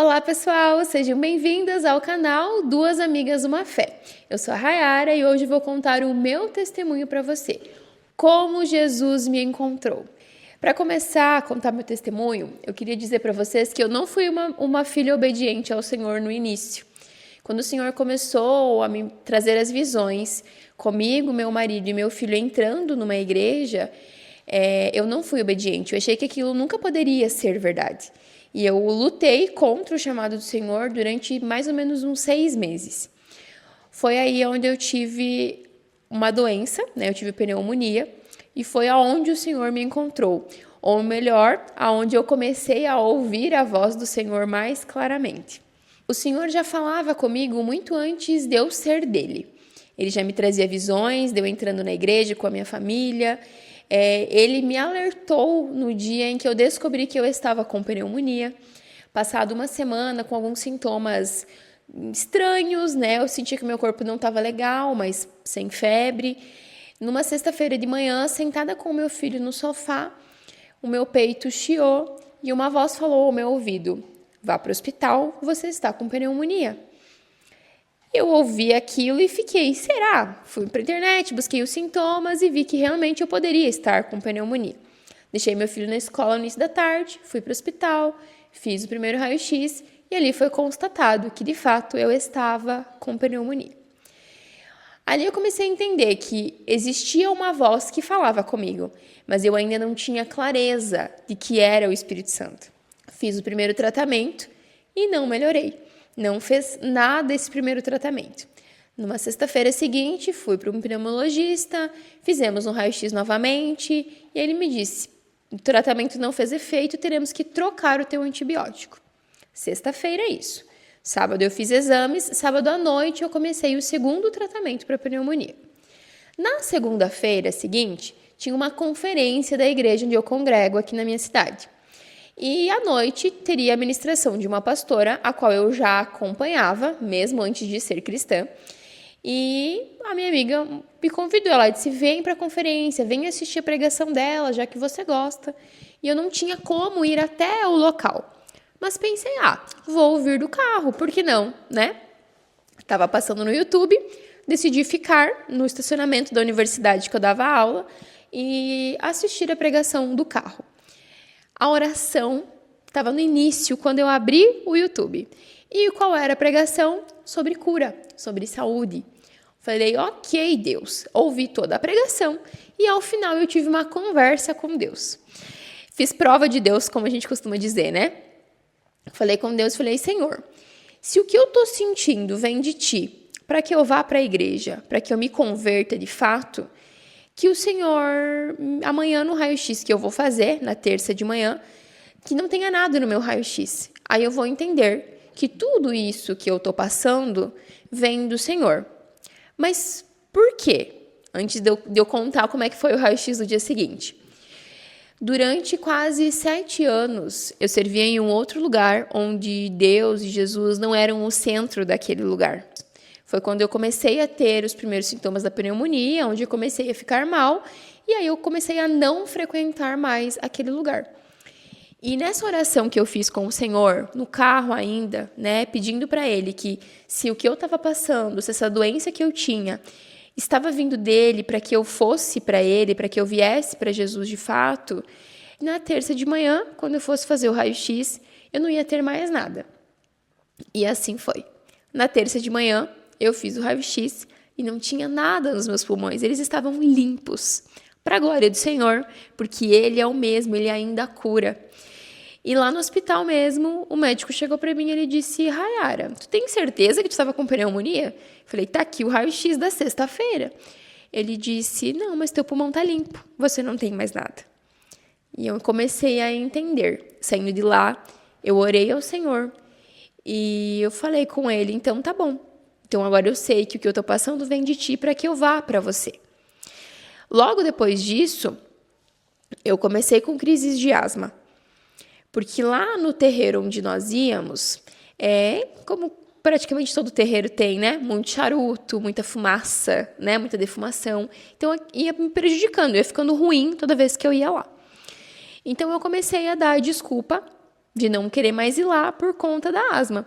Olá pessoal, sejam bem-vindas ao canal Duas Amigas Uma Fé. Eu sou a Rayara e hoje vou contar o meu testemunho para você, como Jesus me encontrou. Para começar a contar meu testemunho, eu queria dizer para vocês que eu não fui uma filha obediente ao Senhor no início. Quando o Senhor começou a me trazer as visões, comigo, meu marido e meu filho entrando numa igreja, eu não fui obediente, eu achei que aquilo nunca poderia ser verdade. E eu lutei contra o chamado do Senhor durante mais ou menos uns 6 meses. Foi aí onde eu tive uma doença, né? Eu tive pneumonia, e foi aonde o Senhor me encontrou. Ou melhor, aonde eu comecei a ouvir a voz do Senhor mais claramente. O Senhor já falava comigo muito antes de eu ser dele. Ele já me trazia visões, de eu entrando na igreja com a minha família. Ele me alertou no dia em que eu descobri que eu estava com pneumonia. Passado uma semana com alguns sintomas estranhos, né? Eu sentia que meu corpo não estava legal, mas sem febre. Numa sexta-feira de manhã, sentada com o meu filho no sofá, o meu peito chiou e uma voz falou ao meu ouvido: "Vá para o hospital, você está com pneumonia." Eu ouvi aquilo e fiquei, será? Fui para a internet, busquei os sintomas e vi que realmente eu poderia estar com pneumonia. Deixei meu filho na escola no início da tarde, fui para o hospital, fiz o primeiro raio-x e ali foi constatado que, de fato, eu estava com pneumonia. Ali eu comecei a entender que existia uma voz que falava comigo, mas eu ainda não tinha clareza de que era o Espírito Santo. Fiz o primeiro tratamento e não melhorei. Não fez nada esse primeiro tratamento. Numa sexta-feira seguinte, fui para um pneumologista, fizemos um raio-x novamente e ele me disse: o tratamento não fez efeito, teremos que trocar o teu antibiótico. Sexta-feira é isso. Sábado eu fiz exames, sábado à noite eu comecei o segundo tratamento para pneumonia. Na segunda-feira seguinte, tinha uma conferência da igreja onde eu congrego aqui na minha cidade. E à noite teria a ministração de uma pastora, a qual eu já acompanhava, mesmo antes de ser cristã. E a minha amiga me convidou, ela disse: vem para a conferência, vem assistir a pregação dela, já que você gosta. E eu não tinha como ir até o local. Mas pensei, vou ouvir do carro, por que não, né? Estava passando no YouTube, decidi ficar no estacionamento da universidade que eu dava aula e assistir a pregação do carro. A oração estava no início, quando eu abri o YouTube. E qual era a pregação? Sobre cura, sobre saúde. Falei, ok, Deus. Ouvi toda a pregação e ao final eu tive uma conversa com Deus. Fiz prova de Deus, como a gente costuma dizer, né? Falei com Deus, falei: Senhor, se o que eu estou sentindo vem de Ti, para que eu vá para a igreja, para que eu me converta de fato, que o Senhor, amanhã no raio-x que eu vou fazer, na terça de manhã, que não tenha nada no meu raio-x. Aí eu vou entender que tudo isso que eu estou passando vem do Senhor. Mas por quê? Antes de eu contar como é que foi o raio-x do dia seguinte. Durante quase 7 anos, eu servia em um outro lugar onde Deus e Jesus não eram o centro daquele lugar. Foi quando eu comecei a ter os primeiros sintomas da pneumonia, onde eu comecei a ficar mal, e aí eu comecei a não frequentar mais aquele lugar. E nessa oração que eu fiz com o Senhor, no carro ainda, né, pedindo para Ele que se o que eu estava passando, se essa doença que eu tinha estava vindo dele para que eu fosse para Ele, para que eu viesse para Jesus de fato, na terça de manhã, quando eu fosse fazer o raio-x, eu não ia ter mais nada. E assim foi. Na terça de manhã, eu fiz o raio-x e não tinha nada nos meus pulmões. Eles estavam limpos. Para a glória do Senhor, porque Ele é o mesmo, Ele ainda cura. E lá no hospital mesmo, o médico chegou para mim e ele disse: Rayara, tu tem certeza que tu estava com pneumonia? Falei: tá aqui o raio-x da sexta-feira. Ele disse: não, mas teu pulmão tá limpo, você não tem mais nada. E eu comecei a entender. Saindo de lá, eu orei ao Senhor e eu falei com Ele: então tá bom. Então agora eu sei que o que eu estou passando vem de Ti para que eu vá para você. Logo depois disso, eu comecei com crises de asma. Porque lá no terreiro onde nós íamos, como praticamente todo terreiro tem, né? Muito charuto, muita fumaça, né? Muita defumação. Então, ia me prejudicando, ia ficando ruim toda vez que eu ia lá. Então, eu comecei a dar desculpa de não querer mais ir lá por conta da asma.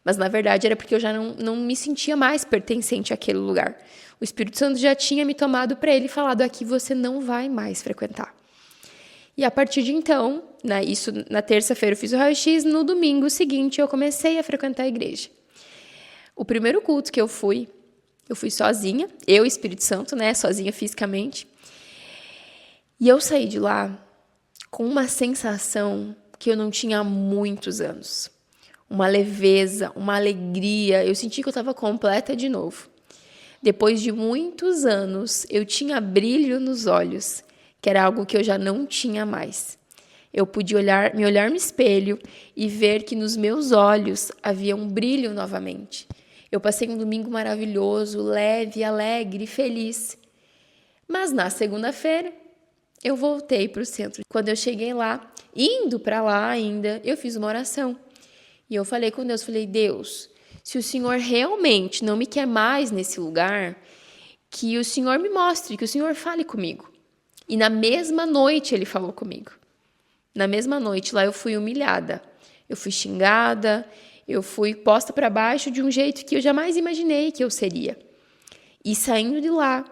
Mas, na verdade, era porque eu já não me sentia mais pertencente àquele lugar. O Espírito Santo já tinha me tomado para ele e falado, aqui você não vai mais frequentar. E a partir de então, isso na terça-feira eu fiz o raio-x, no domingo seguinte eu comecei a frequentar a igreja. O primeiro culto que eu fui sozinha, eu e o Espírito Santo, sozinha fisicamente. E eu saí de lá com uma sensação que eu não tinha há muitos anos. Uma leveza, uma alegria. Eu senti que eu estava completa de novo. Depois de muitos anos, eu tinha brilho nos olhos, que era algo que eu já não tinha mais. Eu pude me olhar no espelho e ver que nos meus olhos havia um brilho novamente. Eu passei um domingo maravilhoso, leve, alegre, feliz. Mas na segunda-feira, eu voltei para o centro. Quando eu cheguei lá, indo para lá ainda, eu fiz uma oração. E eu falei com Deus, Deus, se o Senhor realmente não me quer mais nesse lugar, que o Senhor me mostre, que o Senhor fale comigo. E na mesma noite ele falou comigo. Na mesma noite lá eu fui humilhada, eu fui xingada, eu fui posta para baixo de um jeito que eu jamais imaginei que eu seria. E saindo de lá,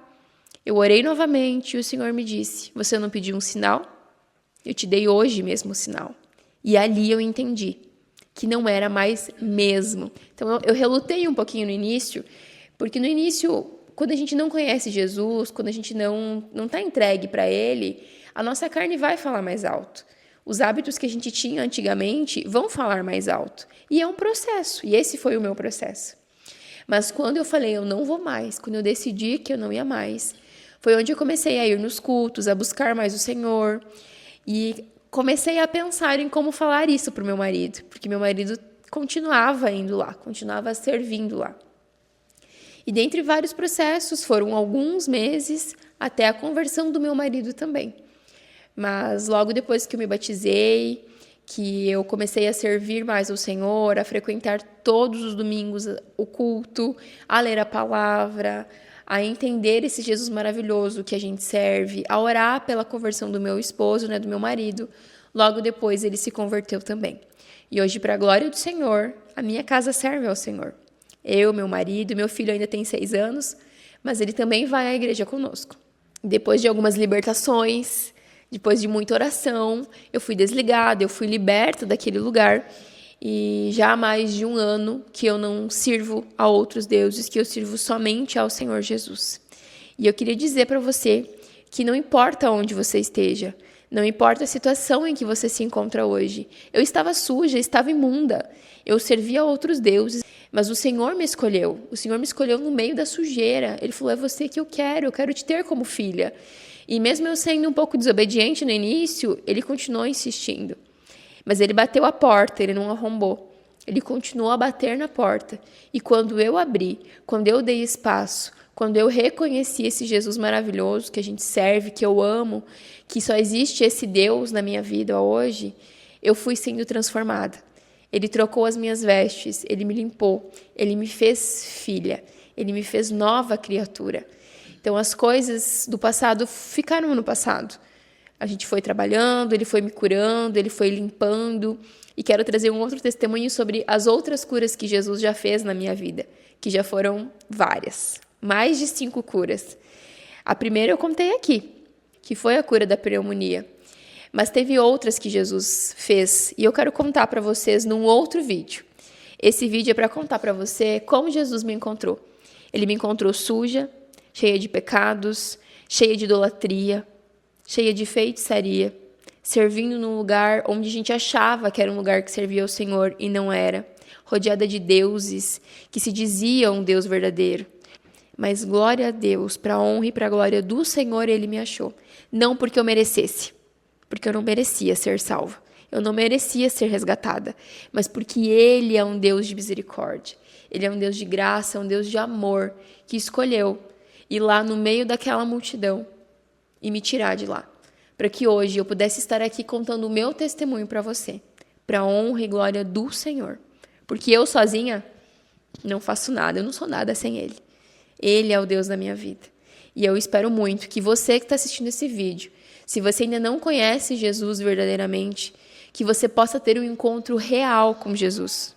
eu orei novamente e o Senhor me disse, você não pediu um sinal? Eu te dei hoje mesmo o sinal. E ali eu entendi que não era mais mesmo. Então, eu relutei um pouquinho no início, porque no início, quando a gente não conhece Jesus, quando a gente não está entregue para Ele, a nossa carne vai falar mais alto. Os hábitos que a gente tinha antigamente vão falar mais alto. E é um processo, e esse foi o meu processo. Mas quando eu falei, eu não vou mais, quando eu decidi que eu não ia mais, foi onde eu comecei a ir nos cultos, a buscar mais o Senhor, e comecei a pensar em como falar isso para o meu marido, porque meu marido continuava indo lá, continuava servindo lá. E dentre vários processos, foram alguns meses até a conversão do meu marido também. Mas logo depois que eu me batizei, que eu comecei a servir mais ao Senhor, a frequentar todos os domingos o culto, a ler a palavra, a entender esse Jesus maravilhoso que a gente serve, a orar pela conversão do meu esposo, do meu marido. Logo depois ele se converteu também. E hoje, para a glória do Senhor, a minha casa serve ao Senhor. Eu, meu marido, meu filho ainda tem 6 anos, mas ele também vai à igreja conosco. Depois de algumas libertações, depois de muita oração, eu fui desligada, eu fui liberta daquele lugar. E já há mais de 1 ano que eu não sirvo a outros deuses, que eu sirvo somente ao Senhor Jesus. E eu queria dizer para você que não importa onde você esteja, não importa a situação em que você se encontra hoje. Eu estava suja, estava imunda, eu servia a outros deuses, mas o Senhor me escolheu. O Senhor me escolheu no meio da sujeira. Ele falou, é você que eu quero te ter como filha. E mesmo eu sendo um pouco desobediente no início, ele continuou insistindo. Mas ele bateu a porta, ele não arrombou. Ele continuou a bater na porta. E quando eu abri, quando eu dei espaço, quando eu reconheci esse Jesus maravilhoso que a gente serve, que eu amo, que só existe esse Deus na minha vida hoje, eu fui sendo transformada. Ele trocou as minhas vestes, ele me limpou, ele me fez filha, ele me fez nova criatura. Então as coisas do passado ficaram no passado. A gente foi trabalhando, ele foi me curando, ele foi limpando. E quero trazer um outro testemunho sobre as outras curas que Jesus já fez na minha vida, que já foram várias. Mais de 5 curas. A primeira eu contei aqui, que foi a cura da pneumonia. Mas teve outras que Jesus fez, e eu quero contar para vocês num outro vídeo. Esse vídeo é para contar para você como Jesus me encontrou. Ele me encontrou suja, cheia de pecados, cheia de idolatria, cheia de feitiçaria, servindo num lugar onde a gente achava que era um lugar que servia ao Senhor e não era, rodeada de deuses que se diziam um Deus verdadeiro. Mas glória a Deus, para a honra e para a glória do Senhor, Ele me achou. Não porque eu merecesse, porque eu não merecia ser salva, eu não merecia ser resgatada, mas porque Ele é um Deus de misericórdia, Ele é um Deus de graça, um Deus de amor, que escolheu ir lá no meio daquela multidão e me tirar de lá, para que hoje eu pudesse estar aqui contando o meu testemunho para você, para a honra e glória do Senhor, porque eu sozinha não faço nada, eu não sou nada sem Ele. Ele é o Deus da minha vida. E eu espero muito que você que está assistindo esse vídeo, se você ainda não conhece Jesus verdadeiramente, que você possa ter um encontro real com Jesus.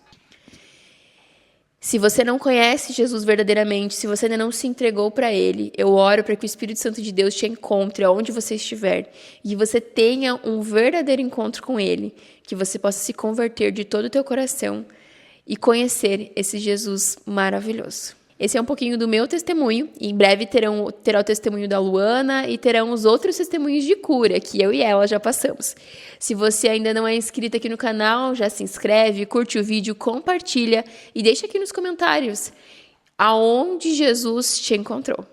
Se você não conhece Jesus verdadeiramente, se você ainda não se entregou para Ele, eu oro para que o Espírito Santo de Deus te encontre aonde você estiver e que você tenha um verdadeiro encontro com Ele, que você possa se converter de todo o teu coração e conhecer esse Jesus maravilhoso. Esse é um pouquinho do meu testemunho. Em breve terá o testemunho da Luana e terão os outros testemunhos de cura que eu e ela já passamos. Se você ainda não é inscrito aqui no canal, já se inscreve, curte o vídeo, compartilha e deixa aqui nos comentários aonde Jesus te encontrou.